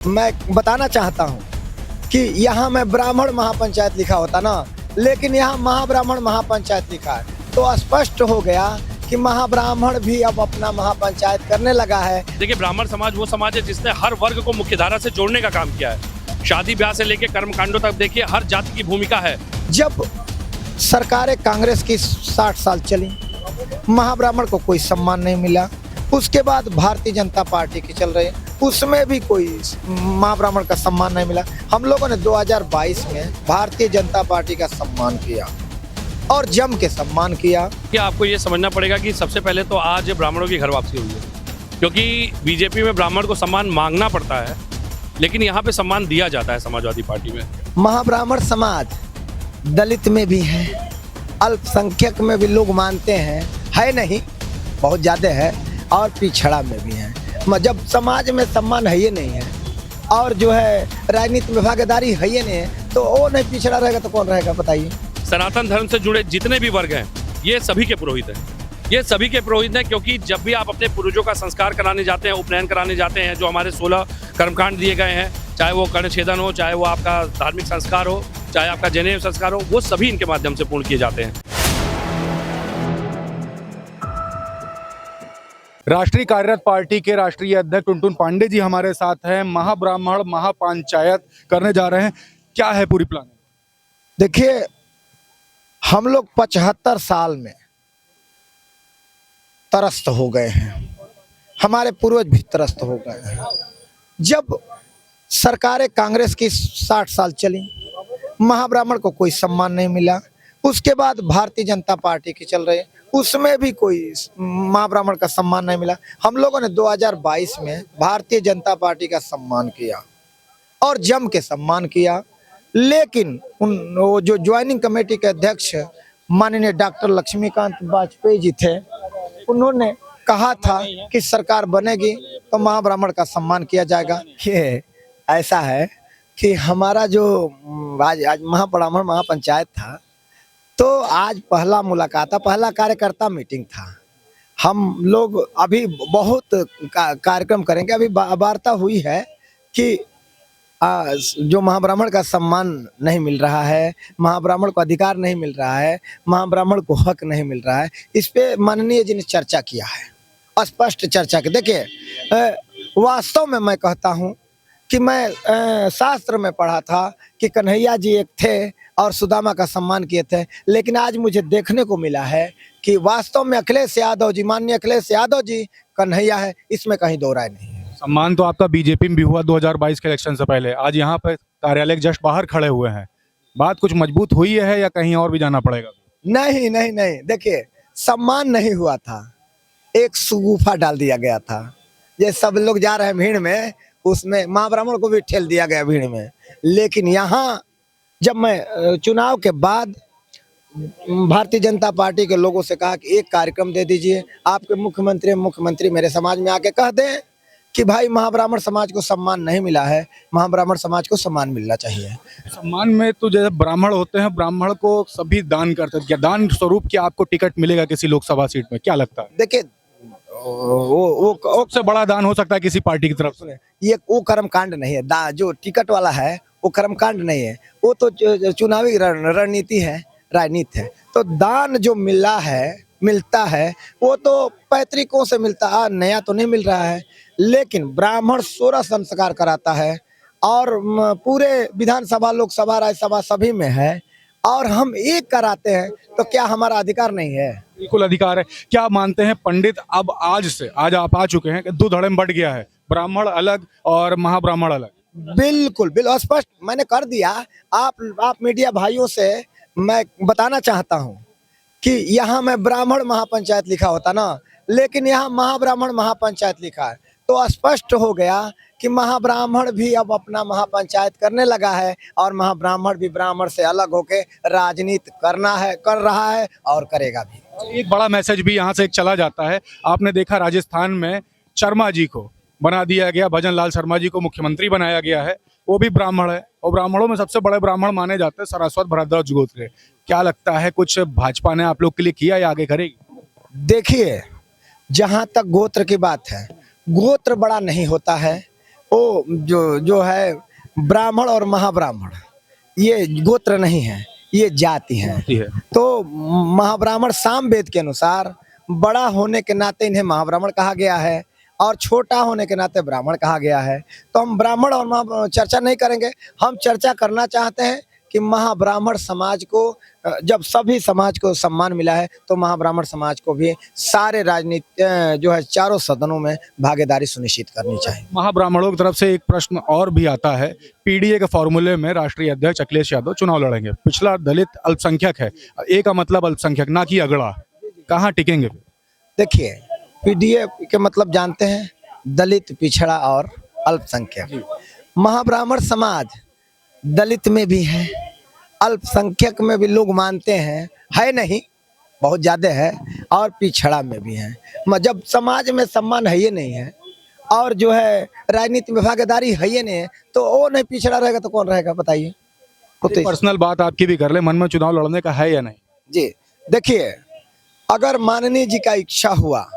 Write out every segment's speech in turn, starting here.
मैं बताना चाहता हूँ कि यहाँ मैं ब्राह्मण महापंचायत लिखा होता ना, लेकिन यहाँ महाब्राह्मण महापंचायत लिखा है, तो स्पष्ट हो गया कि महाब्राह्मण भी अब अपना महापंचायत करने लगा है। देखिए, ब्राह्मण समाज वो समाज है जिसने हर वर्ग को मुख्यधारा से जोड़ने का काम किया है। शादी ब्याह से लेकर कर्मकांडों तक देखिए हर जाति की भूमिका है। जब सरकारें कांग्रेस की 60 साल चली, महाब्राह्मण को कोई सम्मान नहीं मिला। उसके बाद भारतीय जनता पार्टी की चल रही है, उसमें भी कोई महाब्राह्मण का सम्मान नहीं मिला। हम लोगों ने 2022 में भारतीय जनता पार्टी का सम्मान किया और जम के सम्मान किया। क्या आपको ये समझना पड़ेगा कि सबसे पहले तो आज ब्राह्मणों की घर वापसी हुई है, क्योंकि बीजेपी में ब्राह्मण को सम्मान मांगना पड़ता है, लेकिन यहाँ पे सम्मान दिया जाता है समाजवादी पार्टी में। महाब्राह्मण समाज दलित में भी है, अल्पसंख्यक में भी लोग मानते हैं, है नहीं, बहुत ज़्यादा है, और पिछड़ा में भी है। जब समाज में सम्मान है ही नहीं है और जो है राजनीति में भागीदारी है ही नहीं है, तो वो नहीं पिछड़ा रहेगा तो कौन रहेगा बताइए। सनातन धर्म से जुड़े जितने भी वर्ग हैं, ये सभी के पुरोहित हैं। ये सभी के पुरोहित हैं, क्योंकि जब भी आप अपने पूर्वजों का संस्कार कराने जाते हैं, उपनयन कराने जाते हैं, जो हमारे 16 कर्मकांड दिए गए हैं, चाहे वो कर्णछेदन हो, चाहे वो आपका धार्मिक संस्कार हो, चाहे आपका जनेऊ संस्कार हो, वो सभी इनके माध्यम से पूर्ण किए जाते हैं। राष्ट्रीय कार्यरत पार्टी के राष्ट्रीय अध्यक्ष टुनटुन पांडे जी हमारे साथ हैं। महाब्राह्मण महापंचायत करने जा रहे हैं, क्या है पूरी प्लान? देखिए, हम लोग 75 साल में त्रस्त हो गए हैं, हमारे पूर्वज भी त्रस्त हो गए हैं। जब सरकारें कांग्रेस की 60 साल चली, महाब्राह्मण को कोई सम्मान नहीं मिला। उसके बाद भारतीय जनता पार्टी की चल रही है, उसमें भी कोई महाब्राह्मण का सम्मान नहीं मिला। हम लोगों ने 2022 में भारतीय जनता पार्टी का सम्मान किया और जम के सम्मान किया, लेकिन वो जो ज्वाइनिंग कमेटी के अध्यक्ष माननीय डॉक्टर लक्ष्मीकांत वाजपेयी जी थे, उन्होंने कहा था कि सरकार बनेगी तो महाब्राह्मण का सम्मान किया जाएगा। ये ऐसा है कि हमारा जो आज महाब्राह्मण महापंचायत था, तो आज पहला मुलाकात था, पहला कार्यकर्ता मीटिंग था। हम लोग अभी बहुत कार्यक्रम करेंगे। अभी वार्ता हुई है कि जो महाब्राह्मण का सम्मान नहीं मिल रहा है, महाब्राह्मण को अधिकार नहीं मिल रहा है, महाब्राह्मण को हक नहीं मिल रहा है, इस पे माननीय जी ने चर्चा किया है, स्पष्ट चर्चा की। देखिए, वास्तव में मैं कहता हूँ कि मैं शास्त्र में पढ़ा था कि कन्हैया जी एक थे और सुदामा का सम्मान किए थे, लेकिन आज मुझे देखने को मिला है कि वास्तव में अखिलेश यादव जी, माननीय अखिलेश यादव जी कन्हैया है, इसमें कहीं दो राय नहीं है। सम्मान तो आपका बीजेपी में भी हुआ 2022 के इलेक्शन से पहले, आज यहाँ पर कार्यालय के जस्ट बाहर खड़े हुए हैं। बात कुछ मजबूत हुई है या कहीं और भी जाना पड़ेगा? नहीं नहीं नहीं, देखिए, सम्मान नहीं हुआ था, एक सुगुफा डाल दिया गया था। ये सब लोग जा रहे हैं भीड़ में, उसमें महाब्राह्मण को भी ठेल दिया गया भीड़ में। लेकिन यहाँ जब मैं चुनाव के बाद भारतीय जनता पार्टी के लोगों से कहा कि एक कार्यक्रम दे दीजिए, आपके मुख्यमंत्री मेरे समाज में आके कह दें कि भाई महाब्राह्मण समाज को सम्मान नहीं मिला है, महाब्राह्मण समाज को सम्मान मिलना चाहिए। सम्मान में तो जैसे ब्राह्मण होते हैं, ब्राह्मण को सभी दान करते हैं, क्या दान स्वरूप क्या आपको टिकट मिलेगा किसी लोकसभा सीट में, क्या लगता है? देखिए, वो सबसे बड़ा दान हो सकता है किसी पार्टी की तरफ से। ये वो कर्मकांड नहीं है, जो टिकट वाला है वो कर्मकांड नहीं है, वो तो चुनावी रणनीति है, राजनीति है। तो दान जो मिलता है वो तो पैतृकों से मिलता है, नया तो नहीं मिल रहा है। लेकिन ब्राह्मण 16 संस्कार कराता है और पूरे विधानसभा, लोकसभा, राज्यसभा सभी में है, और हम एक कराते हैं, तो क्या हमारा अधिकार नहीं है? बिल्कुल अधिकार है। क्या मानते हैं पंडित, अब आज आप आ चुके हैं कि दो धड़े में बढ़ गया है, ब्राह्मण अलग और महाब्राह्मण अलग? बिल्कुल स्पष्ट मैंने कर दिया। आप मीडिया भाइयों से मैं बताना चाहता हूँ कि यहाँ मैं ब्राह्मण महापंचायत लिखा होता ना, लेकिन यहाँ महाब्राह्मण महापंचायत लिखा है, तो स्पष्ट हो गया कि महाब्राह्मण भी अब अपना महापंचायत करने लगा है और महाब्राह्मण भी ब्राह्मण से अलग होके राजनीति कर रहा है और करेगा भी। एक बड़ा मैसेज भी यहाँ से एक चला जाता है। आपने देखा राजस्थान में शर्मा जी को बना दिया गया, भजन लाल शर्मा जी को मुख्यमंत्री बनाया गया है, वो भी ब्राह्मण है, और ब्राह्मणों में सबसे बड़े ब्राह्मण माने जाते हैं सरस्वत भरद्वाज गोत्र। क्या लगता है कुछ भाजपा ने आप लोग के लिए किया या आगे करेगी? देखिए, जहाँ तक गोत्र की बात है, गोत्र बड़ा नहीं होता है, वो जो है ब्राह्मण और महाब्राह्मण ये गोत्र नहीं है, ये जाति है। होती है। तो महाब्राह्मण सामवेद के अनुसार बड़ा होने के नाते इन्हें महाब्राह्मण कहा गया है और छोटा होने के नाते ब्राह्मण कहा गया है। तो हम ब्राह्मण और चर्चा नहीं करेंगे, हम चर्चा करना चाहते हैं कि महाब्राह्मण समाज को जब सभी समाज को सम्मान मिला है तो महाब्राह्मण समाज को भी सारे राजनीति जो है चारों सदनों में भागीदारी सुनिश्चित करनी चाहिए। महाब्राह्मणों की तरफ से एक प्रश्न और भी आता है, पीडीए के फॉर्मूले में राष्ट्रीय अध्यक्ष अखिलेश यादव चुनाव लड़ेंगे, पिछला दलित अल्पसंख्यक है, ए का मतलब अल्पसंख्यक ना कि अगड़ा, कहाँ टिकेंगे? देखिए, पीडीए के मतलब जानते हैं, दलित, पिछड़ा और अल्पसंख्यक। महाब्राह्मण समाज दलित में भी है, अल्पसंख्यक में भी लोग मानते हैं, है नहीं बहुत ज़्यादा है, और पिछड़ा में भी है। जब समाज में सम्मान है ही नहीं है और जो है राजनीति में भागीदारी है ही नहीं है, तो वो नहीं पिछड़ा रहेगा तो कौन रहेगा बताइए? पर्सनल बात आपकी भी कर ले, मन में चुनाव लड़ने का है या नहीं? जी देखिए, अगर माननीय जी का इच्छा हुआ,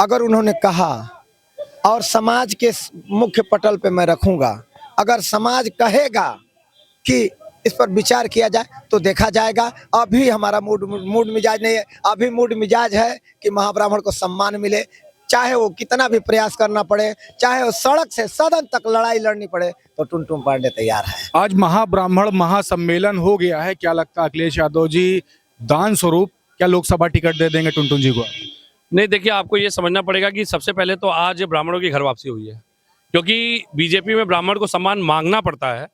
अगर उन्होंने कहा और समाज के मुख्य पटल पे मैं रखूंगा, अगर समाज कहेगा कि इस पर विचार किया जाए तो देखा जाएगा। अभी हमारा मूड मिजाज नहीं है, अभी मूड मिजाज है कि महाब्राह्मण को सम्मान मिले, चाहे वो कितना भी प्रयास करना पड़े, चाहे वो सड़क से सदन तक लड़ाई लड़नी पड़े, तो टुनटुन पांडे तैयार है। आज महाब्राह्मण महासम्मेलन हो गया है, क्या लगता है अखिलेश यादव जी दान स्वरूप क्या लोकसभा टिकट दे देंगे टुनटुन जी को? नहीं, देखिए, आपको ये समझना पड़ेगा कि सबसे पहले तो आज ब्राह्मणों की घर वापसी हुई है, क्योंकि बीजेपी में ब्राह्मण को सम्मान मांगना पड़ता है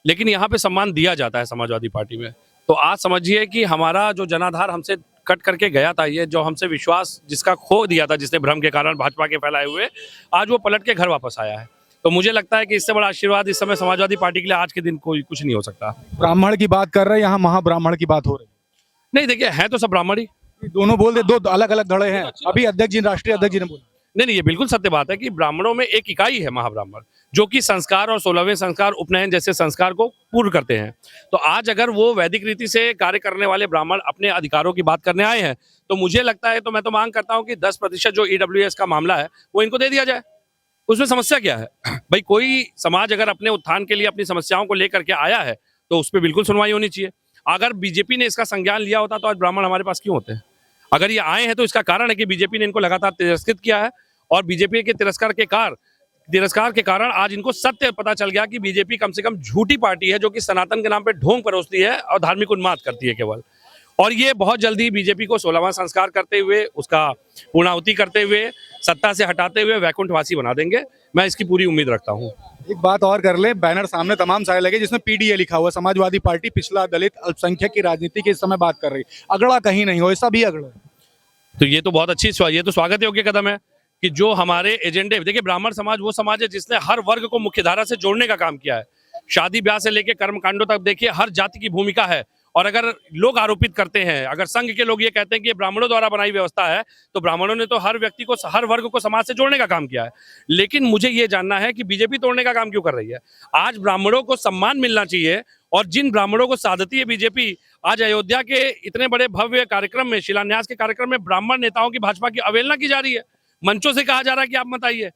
लेकिन यहाँ पे सम्मान दिया जाता है समाजवादी पार्टी में। तो आज समझिए कि हमारा जो जनाधार हमसे कट करके गया था, ये जो हमसे विश्वास जिसका खो दिया था, जिसने भ्रम के कारण भाजपा के फैलाए हुए, आज वो पलट के घर वापस आया है। तो मुझे लगता है कि इससे बड़ा आशीर्वाद इस समय समाजवादी पार्टी के लिए आज के दिन कोई कुछ नहीं हो सकता। ब्राह्मण की बात कर रहे हैं, यहाँ महाब्राह्मण की बात हो रही है। नहीं, देखिए, है तो सब ब्राह्मण ही, दोनों बोल दे, दो अलग अलग धड़े हैं। अभी अध्यक्ष जी, राष्ट्रीय अध्यक्ष जी ने बोला। नहीं, ये बिल्कुल सत्य बात है कि ब्राह्मणों में एक इकाई है महाब्राह्मण, जो कि संस्कार और 16वें संस्कार, उपनयन जैसे संस्कार को पूर्ण करते हैं। तो आज अगर वो वैदिक रीति से कार्य करने वाले ब्राह्मण अपने अधिकारों की बात करने आए हैं, तो मुझे लगता है, तो मैं तो मांग करता हूं कि 10% जो ईडब्ल्यूएस का मामला है वो इनको दे दिया जाए। उसमें समस्या क्या है भाई? कोई समाज अगर अपने उत्थान के लिए अपनी समस्याओं को लेकर के आया है तो उस पर बिल्कुल सुनवाई होनी चाहिए। अगर बीजेपी ने इसका संज्ञान लिया होता तो आज ब्राह्मण हमारे पास क्यों होते हैं? अगर ये आए हैं तो इसका कारण है कि बीजेपी ने इनको लगातार तिरस्कृत किया है, और बीजेपी के तिरस्कार के कारण आज इनको सत्य पता चल गया कि बीजेपी कम से कम झूठी पार्टी है, जो कि सनातन के नाम पे ढोंग परोसती है और धार्मिक उन्माद करती है केवल। और ये बहुत जल्दी बीजेपी को 16वां संस्कार करते हुए, उसका पूर्णाहुति करते हुए, सत्ता से हटाते हुए वैकुंठवासी बना देंगे। मैं इसकी पूरी उम्मीद रखता हूँ। एक बात और कर ले, बैनर सामने तमाम सारे लगे जिसमें पीडीए लिखा हुआ, समाजवादी पार्टी पिछला दलित अल्पसंख्यक की राजनीति की इस समय बात कर रही, अगड़ा कहीं नहीं हो, ऐसा भी अगड़ा। तो ये तो बहुत अच्छी, ये तो स्वागत योग्य कदम है कि जो हमारे एजेंडे, देखिए, ब्राह्मण समाज वो समाज है जिसने हर वर्ग को मुख्यधारा से जोड़ने का काम किया है। शादी ब्याह से लेकर कर्मकांडों तक देखिए, हर जाति की भूमिका है। और अगर लोग आरोपित करते हैं, अगर संघ के लोग ये कहते हैं कि ये ब्राह्मणों द्वारा बनाई व्यवस्था है, तो ब्राह्मणों ने तो हर व्यक्ति को, हर वर्ग को समाज से जोड़ने का काम किया है। लेकिन मुझे ये जानना है कि बीजेपी तोड़ने का काम क्यों कर रही है? आज ब्राह्मणों को सम्मान मिलना चाहिए, और जिन ब्राह्मणों को साधती है बीजेपी, आज अयोध्या के इतने बड़े भव्य कार्यक्रम में, शिलान्यास के कार्यक्रम में ब्राह्मण नेताओं की भाजपा की अवहेलना की जा रही है। मंचों से कहा जा रहा है कि आप मत आइए,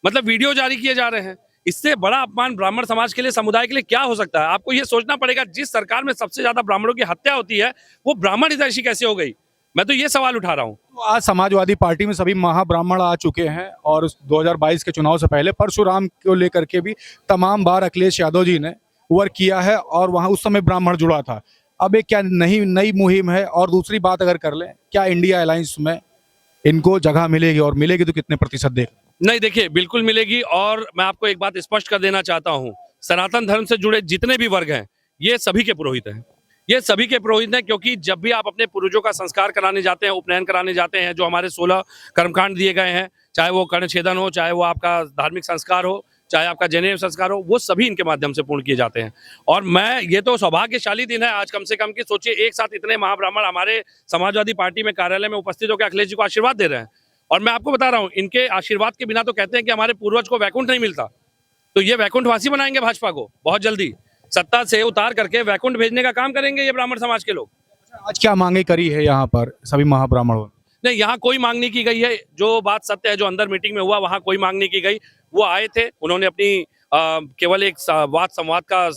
मतलब वीडियो जारी किए जा रहे हैं। इससे बड़ा अपमान ब्राह्मण समाज के लिए, समुदाय के लिए क्या हो सकता है? आपको ये सोचना पड़ेगा, जिस सरकार में सबसे ज्यादा ब्राह्मणों की हत्या होती है, वो ब्राह्मण हितैषी कैसे हो गई? मैं तो ये सवाल उठा रहा हूँ। तो आज समाजवादी पार्टी में सभी महाब्राह्मण आ चुके हैं, और 2022 के चुनाव से पहले परशुराम को लेकर के भी तमाम बार अखिलेश यादव जी ने वर्क किया है, और वहां उस समय ब्राह्मण जुड़ा था। अब एक क्या नई मुहिम है? और दूसरी बात अगर कर लें, क्या इंडिया अलायंस में इनको जगह मिलेगी, और मिलेगी तो कितने प्रतिशत देगा? नहीं, देखिए, बिल्कुल मिलेगी। और मैं आपको एक बात स्पष्ट कर देना चाहता हूं, सनातन धर्म से जुड़े जितने भी वर्ग हैं, ये सभी के पुरोहित हैं। ये सभी के पुरोहित हैं, क्योंकि जब भी आप अपने पूर्वजों का संस्कार कराने जाते हैं, उपनयन कराने जाते हैं, जो हमारे 16 कर्मकांड दिए गए हैं, चाहे वो कर्णछेदन हो, चाहे वो आपका धार्मिक संस्कार हो, चाहे आपका जनेऊ संस्कार हो, वो सभी इनके माध्यम से पूर्ण किए जाते हैं। और मैं, ये तो सौभाग्यशाली दिन है आज, कम से कम कि सोचिए, एक साथ इतने महाब्राह्मण हमारे समाजवादी पार्टी में कार्यालय में उपस्थित होकर अखिलेश जी को आशीर्वाद दे रहे हैं। और मैं आपको बता रहा हूँ, इनके आशीर्वाद के बिना तो कहते हैं कि हमारे पूर्वज को वैकुंठ नहीं मिलता, तो ये वैकुंठवासी बनाएंगे भाजपा को। बहुत जल्दी सत्ता से उतार करके वैकुंठ भेजने का काम करेंगे ये ब्राह्मण समाज के लोग। आज क्या मांगे करी है यहाँ पर सभी महाब्राह्मणों? नहीं, यहाँ कोई मांग नहीं की गई है। जो बात सत्य है, जो अंदर मीटिंग में हुआ, वहाँ कोई मांग नहीं की गई। वो आए थे, उन्होंने अपनी केवल एक वाद संवाद का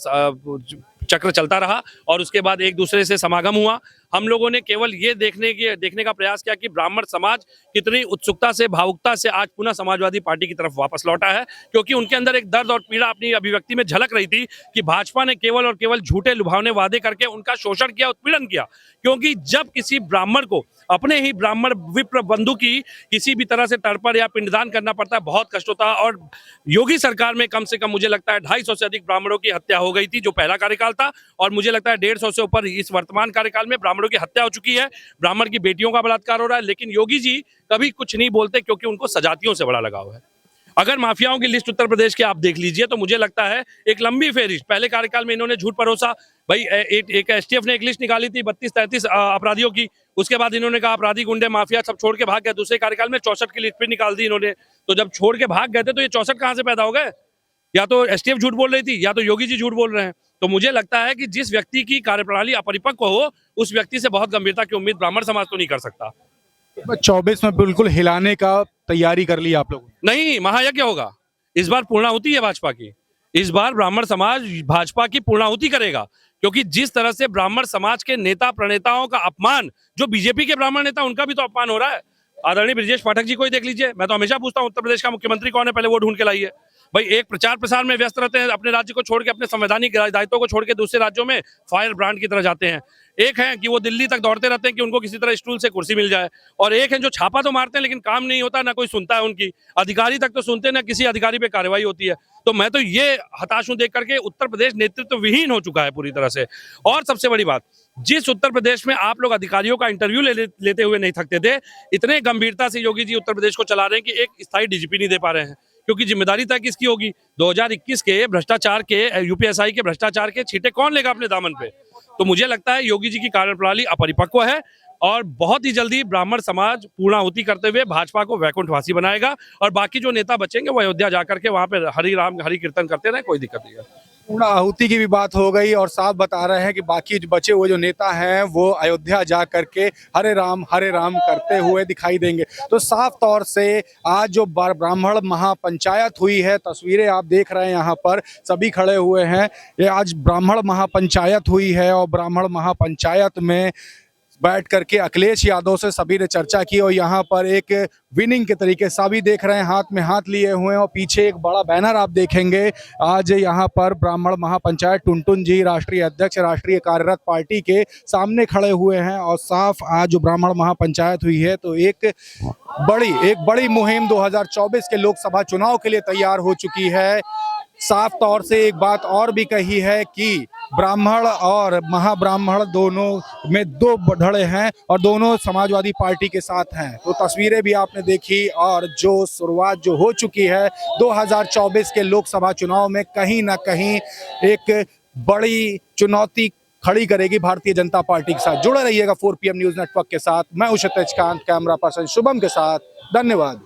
चक्र चलता रहा और उसके बाद एक दूसरे से समागम हुआ। हम लोगों ने केवल ये देखने का प्रयास किया कि ब्राह्मण समाज कितनी उत्सुकता से, भावुकता से आज पुनः समाजवादी पार्टी की तरफ वापस लौटा है, क्योंकि उनके अंदर एक दर्द और पीड़ा अपनी अभिव्यक्ति में झलक रही थी कि भाजपा ने केवल और केवल झूठे लुभावने वादे करके उनका शोषण किया, उत्पीड़न किया। क्योंकि जब किसी ब्राह्मण को अपने ही ब्राह्मण विप्र बंधु की किसी भी तरह से तर्पण या पिंडदान करना पड़ता है, बहुत कष्ट होता है। और योगी सरकार में कम से कम मुझे लगता है 250 से अधिक ब्राह्मणों की हत्या हो गई थी, जो पहला कार्यकाल था, और मुझे लगता है 150 से ऊपर इस वर्तमान कार्यकाल में ब्राह्मणों की हत्या हो चुकी है, ब्राह्मण की बेटियों का बलात्कार हो रहा है। लेकिन योगी जी कभी कुछ नहीं बोलते, क्योंकि उनको सजातियों से बड़ा लगाव है। अगर माफियाओं की लिस्ट उत्तर प्रदेश की आप देख लीजिए तो मुझे लगता है एक लंबी फेरिस्ट। पहले कार्यकाल में इन्होंने झूठ परोसा, भाई एक एसटीएफ ने एक लिस्ट निकाली थी 32-33 अपराधियों की, उसके बाद इन्होंने कहा अपराधी गुंडे माफिया सब छोड़ के भाग गए। दूसरे कार्यकाल में 64 की लिस्ट भी निकाल दी इन्होंने। तो जब छोड़ के भाग गए थे तो ये 64 कहां से पैदा हो गए? या तो एसटीएफ झूठ बोल रही थी, या तो योगी जी झूठ बोल रहे हैं। तो मुझे लगता है कि जिस व्यक्ति की कार्यप्रणाली अपरिपक्व हो, उस व्यक्ति से बहुत गंभीरता की उम्मीद ब्राह्मण समाज तो नहीं कर सकता। 24 में बिल्कुल हिलाने का तैयारी कर ली आप लोगों ने। नहीं, महायज्ञ होगा इस बार, पूर्णाहुति है भाजपा की। इस बार ब्राह्मण समाज भाजपा की पूर्णाहुति करेगा, क्योंकि जिस तरह से ब्राह्मण समाज के नेता प्रणेताओं का अपमान, जो बीजेपी के ब्राह्मण नेता उनका भी तो अपमान हो रहा है। आदरणीय ब्रजेश पाठक जी को ही देख लीजिए। मैं तो हमेशा पूछता हूं उत्तर प्रदेश का मुख्यमंत्री कौन है, पहले वो ढूंढ के लाइए। भाई एक प्रचार प्रसार में व्यस्त रहते हैं, अपने राज्य को छोड़ के, अपने संवैधानिक दायित्वों को छोड़ के दूसरे राज्यों में फायर ब्रांड की तरह जाते हैं। एक है कि वो दिल्ली तक दौड़ते रहते हैं कि उनको किसी तरह स्टूल से कुर्सी मिल जाए, और एक है जो छापा तो मारते हैं लेकिन काम नहीं होता, ना कोई सुनता है उनकी। अधिकारी तक तो सुनते, ना किसी अधिकारी पे कार्रवाई होती है। तो मैं तो ये हताश हूं देख करके, उत्तर प्रदेश नेतृत्व विहीन हो चुका है पूरी तरह से। और सबसे बड़ी बात, जिस उत्तर प्रदेश में आप लोग अधिकारियों का इंटरव्यू लेते हुए नहीं थकते थे, इतने गंभीरता से योगी जी उत्तर प्रदेश को चला रहे हैं कि एक स्थायी डीजीपी नहीं दे पा रहे हैं। क्योंकि जिम्मेदारी तय किसकी होगी? 2021 के भ्रष्टाचार के, यूपीएसआई के भ्रष्टाचार के छींटे कौन लेगा अपने दामन पे? तो मुझे लगता है योगी जी की कार्यप्रणाली अपरिपक्व है, और बहुत ही जल्दी ब्राह्मण समाज पूर्णाहुति करते हुए भाजपा को वैकुंठवासी बनाएगा, और बाकी जो नेता बचेंगे वो अयोध्या जाकर के वहां पे हरि राम हरि कीर्तन करते रहे, कोई दिक्कत नहीं है। पूर्ण आहुति की भी बात हो गई और साफ बता रहे हैं कि बाकी जो बचे हुए जो नेता हैं वो अयोध्या जा करके हरे राम करते हुए दिखाई देंगे। तो साफ तौर से आज जो ब्राह्मण महापंचायत हुई है, तस्वीरें आप देख रहे हैं यहाँ पर, सभी खड़े हुए हैं। ये आज ब्राह्मण महापंचायत हुई है और ब्राह्मण महापंचायत में बैठ करके अखिलेश यादव से सभी ने चर्चा की, और यहाँ पर एक विनिंग के तरीके सभी देख रहे हैं, हाथ में हाथ लिए हुए हैं, और पीछे एक बड़ा बैनर आप देखेंगे। आज यहाँ पर ब्राह्मण महापंचायत टुनटुन जी राष्ट्रीय अध्यक्ष, राष्ट्रीय कार्यरत पार्टी के सामने खड़े हुए हैं, और साफ आज जो ब्राह्मण महापंचायत हुई है तो एक बड़ी मुहिम 2024 के लोकसभा चुनाव के लिए तैयार हो चुकी है। साफ तौर से एक बात और भी कही है कि ब्राह्मण और महाब्राह्मण दोनों में दो धड़े हैं और दोनों समाजवादी पार्टी के साथ हैं। तो तस्वीरें भी आपने देखी, और जो शुरुआत जो हो चुकी है 2024 के लोकसभा चुनाव में कहीं ना कहीं एक बड़ी चुनौती खड़ी करेगी भारतीय जनता पार्टी के साथ। जुड़े रहिएगा 4 PM न्यूज़ नेटवर्क के साथ। मैं हूं क्षितिज कांत, कैमरा पर्सन शुभम के साथ। धन्यवाद।